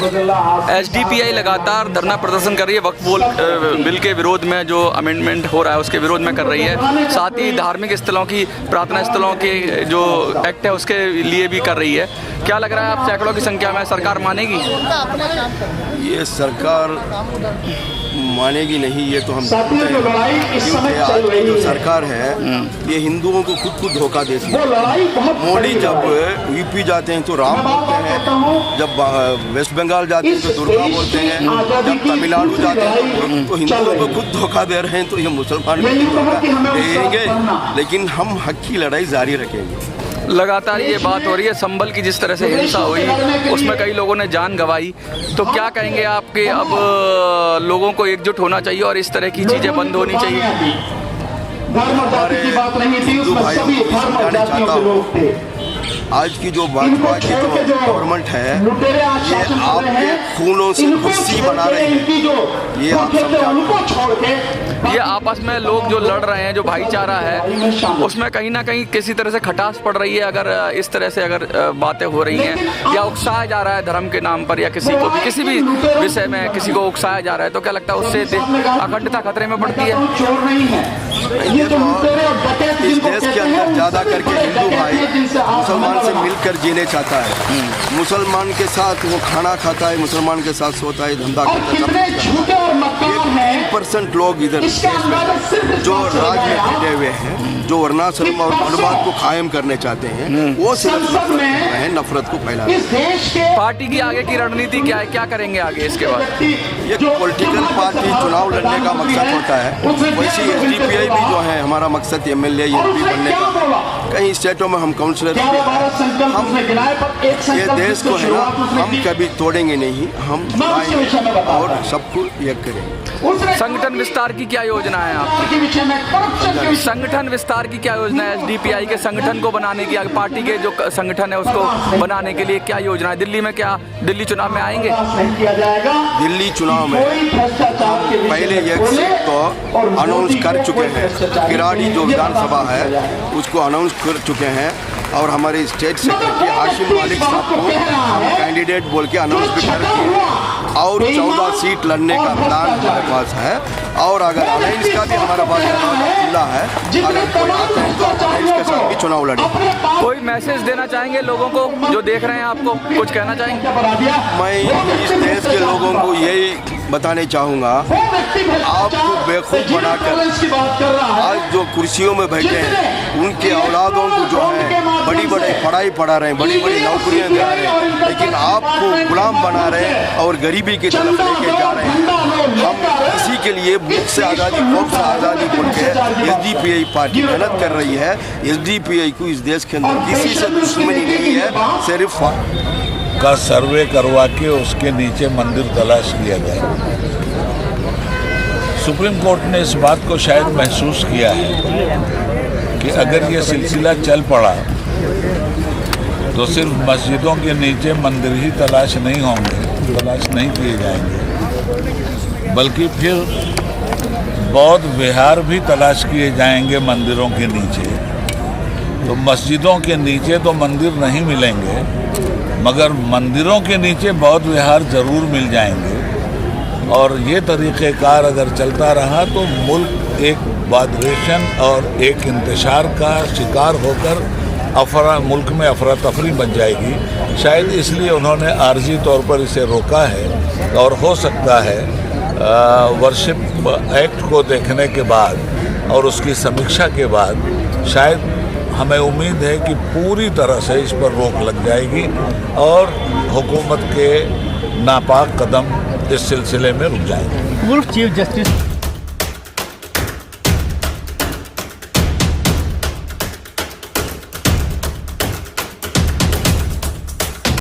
SDPI लगातार धरना प्रदर्शन कर रही है वक्फ बिल के विरोध में, जो अमेंडमेंट हो रहा है उसके विरोध में कर रही है। साथ ही धार्मिक स्थलों की, प्रार्थना स्थलों के जो एक्ट है उसके लिए भी कर रही है। क्या लग रहा है, आप सैकड़ों की संख्या में, सरकार मानेगी? ये सरकार मानेगी नहीं, ये तो हम जानते हैं, क्योंकि आज की जो सरकार है ये हिंदुओं को खुद धोखा देती है। मोदी जब यूपी जाते हैं तो राम बोलते हैं, जब वेस्ट बंगाल जाते हैं तो दुर्गा बोलते हैं, जब तमिलनाडु जाते हैं तो हिंदुओं को खुद धोखा दे रहे हैं। तो ये मुसलमान भी धोखा देंगे, लेकिन हम हक की लड़ाई जारी रखेंगे। लगातार ये बात हो रही है, संभल की जिस तरह से हिंसा हुई उसमें कई लोगों ने जान गंवाई, तो क्या कहेंगे आपके? अब लोगों को एकजुट होना चाहिए और इस तरह की चीज़ें बंद होनी चाहिए। हमारे हिंदू भाइयों को समझाना चाहता हूँ, आज की जो भाजपा की जो गवर्नमेंट है ये आपके खूनों से कुर्सी बना रही है, ये आप समझा। ये आपस में लोग जो लड़ रहे हैं, जो भाईचारा है उसमें कहीं ना कहीं किसी तरह से खटास पड़ रही है। अगर इस तरह से अगर बातें हो रही हैं या उकसाया जा रहा है धर्म के नाम पर, या किसी को भी किसी भी विषय में किसी को उकसाया जा रहा है, तो क्या लगता है उससे अखंडता खतरे में पड़ती है? इस देश के अंदर ज़्यादा करके हिंदू भाई मुसलमान से मिलकर जीने चाहता है। मुसलमान के साथ वो खाना खाता है, मुसलमान के साथ सोता है, धंधा करता है। 1% लोग इधर देश में जो राज में बैठे हुए हैं, जो वर्णाश्रम और अनुवाद को कायम करने चाहते हैं, वो सिर्फ नफरत को फैला रहे हैं। पार्टी की आगे की रणनीति क्या है, क्या करेंगे आगे इसके बाद? ये पॉलिटिकल पार्टी चुनाव लड़ने का मकसद होता है, वैसे एसडीपीआई भी जो है हमारा मकसद एमएलए एमपी बनने का। कई स्टेटों में हम काउंसलर, हम ये देश को है ना, हम कभी तोड़ेंगे नहीं, हम और सबको एक करेंगे। संगठन विस्तार की क्या योजना है आपकी? संगठन विस्तार की क्या योजना है? एसडीपीआई के संगठन को बनाने की, पार्टी के जो संगठन है उसको बनाने के लिए क्या योजना है? दिल्ली में क्या, दिल्ली चुनाव में आएंगे? दिल्ली चुनाव में पहले एक सीट तो अनाउंस कर चुके हैं, किराड़ी जो विधानसभा है उसको अनाउंस कर चुके हैं, और हमारे स्टेट सेक्रेटरी हाशिम मालिक साहब को हम कैंडिडेट बोल के अनाउंस भी कर दिए, और 14 सीट लड़ने का प्लान हमारे पास है। और अगर अलायंस का भी हमारा पास खुला है, अगर कोई आते हैं तो अलायंस के साथ भी चुनाव लड़ेंगे। कोई मैसेज देना चाहेंगे लोगों को जो देख रहे हैं आपको, कुछ कहना चाहेंगे? मैं इस देश के लोगों को यही बताने चाहूँगा, आपको बेवकूफ़ बनाकर आज जो कुर्सियों में बैठे हैं उनके औलादों को जो है बड़ी बड़ी पढ़ाई पढ़ा रहे हैं, बड़ी बड़ी नौकरियां दे रहे हैं, लेकिन आपको गुलाम बना रहे हैं और गरीबी की तरफ लेके जा रहे हैं। हम इसी के लिए भूख से आज़ादी, खौफ से आज़ादी बोल के एसडीपीआई पार्टी मेहनत कर रही है। एसडीपीआई को इस देश के अंदर किसी से दुश्मनी नहीं है, सिर्फ का सर्वे करवा के उसके नीचे मंदिर तलाश किया जाए। सुप्रीम कोर्ट ने इस बात को शायद महसूस किया है कि अगर ये सिलसिला चल पड़ा तो सिर्फ मस्जिदों के नीचे मंदिर ही तलाश नहीं होंगे, तलाश नहीं किए जाएंगे, बल्कि फिर बौद्ध विहार भी तलाश किए जाएंगे मंदिरों के नीचे। तो मस्जिदों के नीचे तो मंदिर नहीं मिलेंगे, मगर मंदिरों के नीचे बौद्ध विहार जरूर मिल जाएंगे। और ये तरीक़ेकार अगर चलता रहा तो मुल्क एक वादरेशन और एक इंतशार का शिकार होकर मुल्क में अफरा तफरी बन जाएगी। शायद इसलिए उन्होंने आर्जी तौर पर इसे रोका है, और हो सकता है वर्शिप एक्ट को देखने के बाद और उसकी समीक्षा के बाद शायद हमें उम्मीद है कि पूरी तरह से इस पर रोक लग जाएगी और हुकूमत के नापाक कदम इस सिलसिले में रुक जाएंगे। पूर्व चीफ जस्टिस